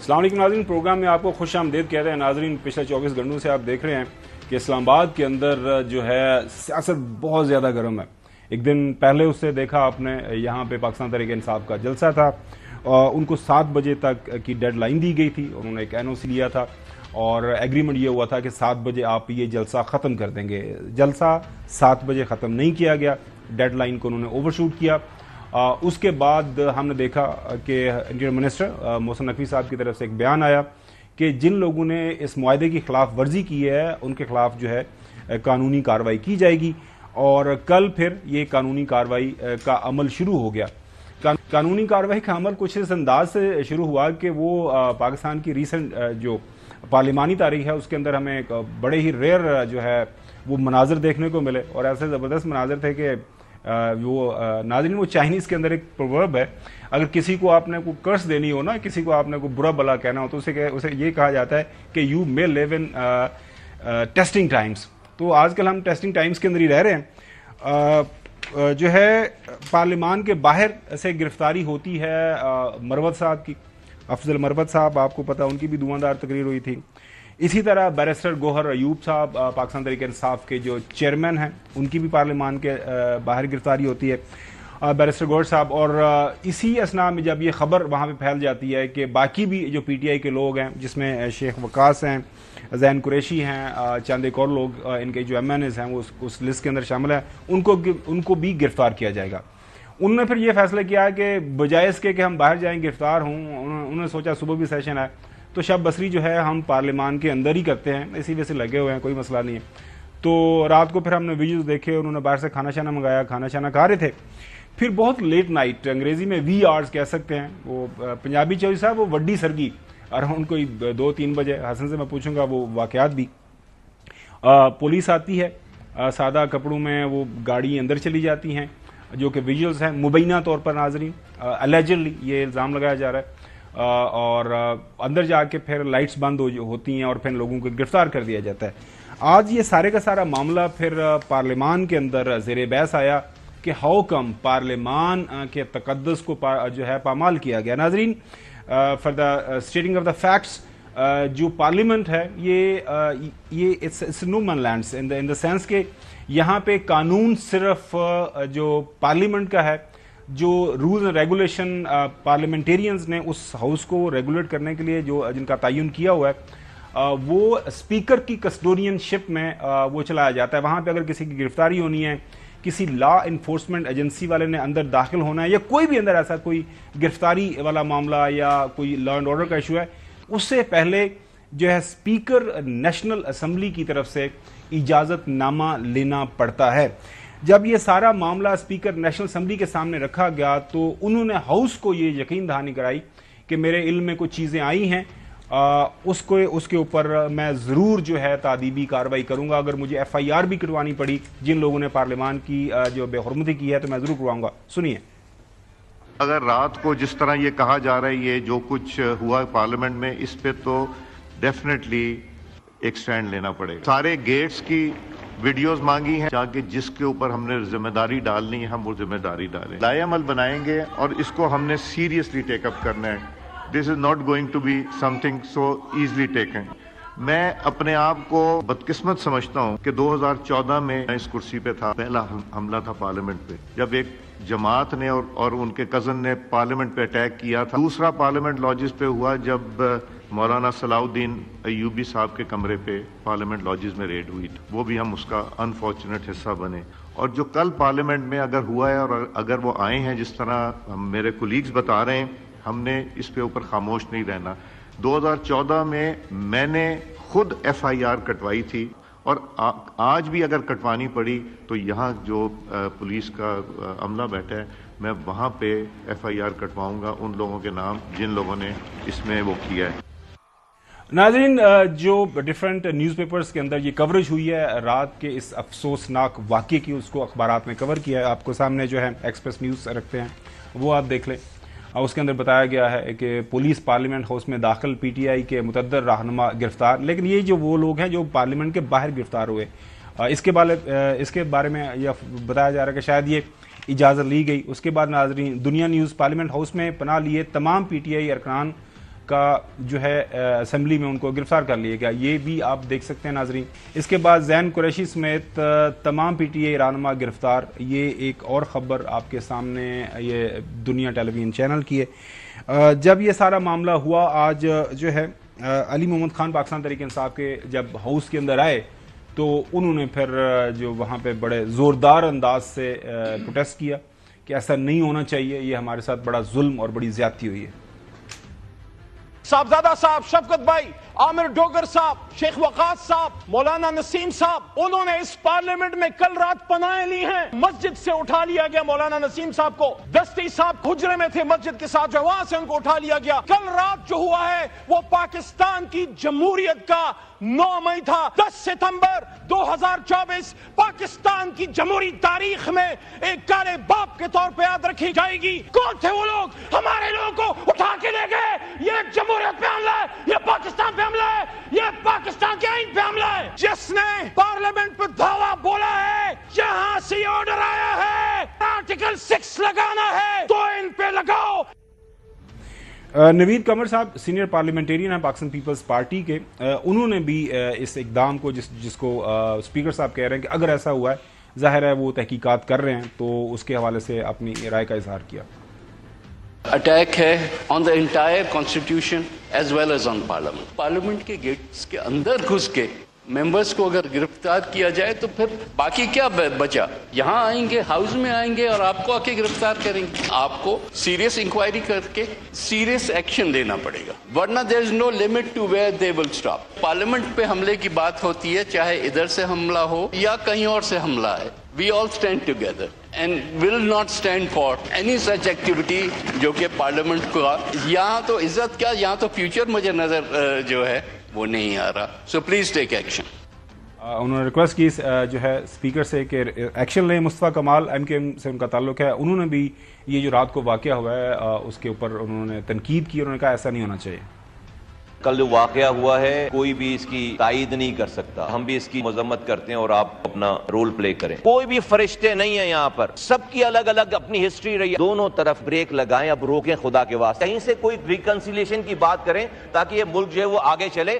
अस्सलाम वालेकुम नाज़रीन, प्रोग्राम में आपको खुश आमदीद कहते हैं। नाज़रीन, पिछले 24 घंटों से आप देख रहे हैं कि इस्लामाबाद के अंदर जो है सियासत बहुत ज़्यादा गर्म है। एक दिन पहले उससे देखा आपने, यहाँ पे पाकिस्तान तहरीक इंसाफ का जलसा था और उनको 7 बजे तक की डेड लाइन दी गई थी। उन्होंने एक NOC लिया था और एग्रीमेंट ये हुआ था कि 7 बजे आप ये जलसा ख़त्म कर देंगे। जलसा 7 बजे ख़त्म नहीं किया गया, डेड लाइन को उन्होंने ओवरशूट किया। उसके बाद हमने देखा कि इंटीरियर मिनिस्टर मोहसिन नकवी साहब की तरफ से एक बयान आया कि जिन लोगों ने इस मुआहदे की खिलाफ वर्जी की है उनके खिलाफ जो है कानूनी कार्रवाई की जाएगी। और कल फिर ये कानूनी कार्रवाई का अमल शुरू हो गया। कानूनी कार्रवाई का अमल कुछ इस अंदाज से शुरू हुआ कि वो पाकिस्तान की रीसेंट जो पार्लिमानी तारीख है उसके अंदर हमें एक बड़े ही रेयर जो है वो मनाजर देखने को मिले और ऐसे ज़बरदस्त मनाजर थे कि वो नाज़रीन, वो चाइनीज़ के अंदर एक प्रोवर्ब है, अगर किसी को आपने को कर्स देनी हो ना, किसी को आपने को बुरा भला कहना हो तो उसे ये कहा जाता है कि you may live in testing times. तो आजकल हम टेस्टिंग टाइम्स के अंदर ही रह रहे हैं। जो है पार्लिमान के बाहर से गिरफ्तारी होती है मरवत साहब की, अफजल मरवत साहब, आपको पता उनकी भी धुआंधार तकरीर हुई थी। इसी तरह बैरिस्टर गोहर अयूब साहब पाकिस्तान तहरीक इंसाफ के जो चेयरमैन हैं, उनकी भी पार्लिमान के बाहर गिरफ्तारी होती है, बैरिस्टर गोहर साहब। और इसी असना में जब ये खबर वहाँ पे फैल जाती है कि बाकी भी जो PTI के लोग हैं, जिसमें शेख वकास हैं, जैन कुरैशी हैं, चंद एक और लोग इनके जो MNAs हैं वो उस लिस्ट के अंदर शामिल हैं, उनको भी गिरफ्तार किया जाएगा। उन्होंने फिर ये फैसला किया कि बजाय इसके कि हम बाहर जाएँ गिरफ्तार हों, उन्होंने सोचा सुबह भी सेशन है तो शब बसरी जो है हम पार्लिमान के अंदर ही करते हैं, इसी वजह से लगे हुए हैं, कोई मसला नहीं है। तो रात को फिर हमने वीडियोस देखे, उन्होंने बाहर से खाना शाना मंगाया, खाना शाना खा रहे थे। फिर बहुत लेट नाइट, अंग्रेजी में वी आवर्स कह सकते हैं, वो पंजाबी चौधरी साहब वो वड्डी सरगी अराउंड कोई 2-3 बजे, हसन से मैं पूछूंगा वो वाकयात भी। पुलिस आती है सादा कपड़ों में, वो गाड़ी अंदर चली जाती हैं, जो कि विजुअल्स हैं मुबैना तौर पर नाज़रीन, अलेजडली ये इल्ज़ाम लगाया जा रहा है। और अंदर जाके फिर लाइट्स बंद होती हैं और फिर लोगों को गिरफ्तार कर दिया जाता है। आज ये सारे का सारा मामला फिर पार्लिमान के अंदर ज़ेरे बहस आया कि हाउ कम पार्लिमान के तकद्दुस को जो है पामाल किया गया। नाजरीन, for the stating of the facts, जो पार्लियामेंट है ये it's no man lands in the sense के यहाँ पे कानून सिर्फ जो पार्लियामेंट का है, जो रूल्स एंड रेगुलेशन पार्लियामेंटेरियंस ने उस हाउस को रेगुलेट करने के लिए जो जिनका तयन किया हुआ है वो स्पीकर की कस्टोडियनशिप में वो चलाया जाता है। वहाँ पे अगर किसी की गिरफ्तारी होनी है, किसी लॉ इन्फोर्समेंट एजेंसी वाले ने अंदर दाखिल होना है, या कोई भी अंदर ऐसा कोई गिरफ्तारी वाला मामला या कोई लॉ एंड ऑर्डर का इशू है, उससे पहले जो है स्पीकर नेशनल असम्बली की तरफ से इजाज़तनामा लेना पड़ता है। जब ये सारा मामला स्पीकर नेशनल असम्बली के सामने रखा गया तो उन्होंने हाउस को ये यकीन दहानी कराई कि मेरे इल्म में कुछ चीज़ें आई हैं, उसके ऊपर मैं ज़रूर जो है तादीबी कार्रवाई करूंगा। अगर मुझे FIR भी करवानी पड़ी जिन लोगों ने पार्लियामान की जो बेहुरमती की है तो मैं ज़रूर करवाऊंगा। सुनिए। अगर रात को जिस तरह ये कहा जा रहा है ये जो कुछ हुआ पार्लियामेंट में, इस पे तो डेफिनेटली एक स्टैंड लेना पड़ेगा। सारे गेट्स की वीडियोस मांगी हैं ताकि जिसके ऊपर हमने जिम्मेदारी डालनी है हम वो जिम्मेदारी डालें, लाएअमल बनाएंगे और इसको हमने सीरियसली टेकअप करना है। This is not going to be something so easily taken. मैं अपने आप को बदकिस्मत समझता हूँ कि 2014 में इस कुर्सी पे था, पहला हमला था पार्लियामेंट पे, जब एक जमात ने और उनके कजन ने पार्लियामेंट पे अटैक किया था। दूसरा पार्लियामेंट लॉजिस पे हुआ जब मौलाना सलाउद्दीन अयूबी साहब के कमरे पे पार्लियामेंट लॉजिस में रेड हुई थी, वो भी हम उसका अनफॉर्चुनेट हिस्सा बने। और जो कल पार्लियामेंट में अगर हुआ है और अगर वो आए हैं जिस तरह मेरे कोलीग्स बता रहे हैं, हमने इस पे ऊपर खामोश नहीं रहना। 2014 में मैंने खुद FIR कटवाई थी और आज भी अगर कटवानी पड़ी तो यहाँ जो पुलिस का अमला बैठा है, मैं वहाँ पे FIR कटवाऊंगा उन लोगों के नाम जिन लोगों ने इसमें वो किया है। नाज़रीन, जो डिफरेंट न्यूज़पेपर्स के अंदर ये कवरेज हुई है रात के इस अफसोसनाक वाक़े की, उसको अखबारात में कवर किया है। आपको सामने जो है एक्सप्रेस न्यूज़ रखते हैं, वो आप देख लें। उसके अंदर बताया गया है कि पुलिस पार्लियामेंट हाउस में दाखिल PTI के मुतद्दर रहनुमा गिरफ्तार। लेकिन ये जो वो लोग हैं जो पार्लियामेंट के बाहर गिरफ्तार हुए, इसके बारे में यह बताया जा रहा है कि शायद ये इजाज़त ली गई। उसके बाद नाज़रीन, दुनिया न्यूज़ पार्लियामेंट हाउस में पनाह लिए तमाम PTI अरकान کا جو ہے اسمبلی میں ان کو گرفتار کر لیا گیا، یہ بھی آپ دیکھ سکتے ہیں ناظرین۔ اس کے بعد زین قریشی سمیت تمام پی ٹی آئی رہنما گرفتار، یہ ایک اور خبر آپ کے سامنے یہ دنیا ٹیلی ویژن چینل کی ہے۔ جب یہ سارا معاملہ ہوا، آج جو ہے علی محمد خان پاکستان تحریک انصاف کے جب ہاؤس کے اندر آئے تو انہوں نے پھر جو وہاں پہ بڑے زوردار انداز سے پروٹیسٹ کیا کہ ایسا نہیں ہونا چاہیے، یہ ہمارے ساتھ بڑا ظلم اور بڑی زیادتی ہوئی ہے۔ صاحبزادہ صاحب، شفقت بھائی، عامر ڈوگر صاحب، شیخ وقاص صاحب، مولانا نسیم صاحب، انہوں نے اس پارلیمنٹ میں کل رات پناہیں لی ہیں۔ مسجد سے اٹھا لیا گیا مولانا نسیم صاحب کو، دستی صاحب حجرے میں تھے مسجد کے ساتھ، وہاں سے ان کو اٹھا لیا گیا۔ کل رات جو ہوا ہے وہ پاکستان کی جمہوریت کا 9 مئی تھا۔ 10 ستمبر 2024 پاکستان کی جمہوری تاریخ میں ایک کالے باپ کے طور پہ یاد رکھی جائے گی۔ کون تھے وہ لوگ؟ ہمارے لوگوں کو اٹھا کے لے گئے۔ یہ جمہوریت پہ حملہ ہے، یہ پاکستان پہ حملہ ہے، یہ پاکستان کے آئین پہ حملہ ہے۔ جس نے پارلیمنٹ پہ دھاوا بولا ہے، جہاں سے یہ آرڈر آیا ہے آرٹیکل 6 لگانا ہے تو ان پہ لگاؤ۔ نوید قمر صاحب سینئر پارلیمنٹیرین ہیں پاکستان پیپلز پارٹی کے، انہوں نے بھی اس اقدام کو جس کو اسپیکر صاحب کہہ رہے ہیں کہ اگر ایسا ہوا ہے، ظاہر ہے وہ تحقیقات کر رہے ہیں، تو اس کے حوالے سے اپنی رائے کا اظہار کیا۔ اٹیک ہے on the entire constitution as well as on parliament. Parliament کے گیٹس کے اندر گھس کے ممبرس کو اگر گرفتار کیا جائے تو پھر باقی کیا بچا؟ یہاں آئیں گے، ہاؤس میں آئیں گے اور آپ کو آ کے گرفتار کریں گے۔ آپ کو سیریس انکوائری کر کے سیریس ایکشن لینا پڑے گا، ورنہ there is no limit to where they will stop. پارلیمنٹ پہ حملے کی بات ہوتی ہے، چاہے ادھر سے حملہ ہو یا کہیں اور سے حملہ ہے، we all stand together and will not stand for any such activity جو کہ پارلیمنٹ کو یہاں تو عزت کیا، یہاں تو فیوچر مجھے نظر جو ہے وہ نہیں آ رہا۔ So please take action. انہوں نے ریکویسٹ کی جو ہے اسپیکر سے کہ ایکشن لیں۔ مصطفیٰ کمال ایم کیو ایم سے ان کا تعلق ہے، انہوں نے بھی یہ جو رات کو واقعہ ہوا ہے اس کے اوپر انہوں نے تنقید کی، انہوں نے کہا ایسا نہیں ہونا چاہیے۔ کل جو واقعہ ہوا ہے کوئی بھی اس کی تائید نہیں کر سکتا، ہم بھی اس کی مذمت کرتے ہیں اور آپ اپنا رول پلے کریں۔ کوئی بھی فرشتے نہیں ہیں یہاں پر، سب کی الگ الگ اپنی ہسٹری رہی ہے، دونوں طرف بریک لگائیں، اب روکیں خدا کے واسطے، کہیں سے کوئی ریکنسیلیشن کی بات کریں تاکہ یہ ملک جو ہے وہ آگے چلے۔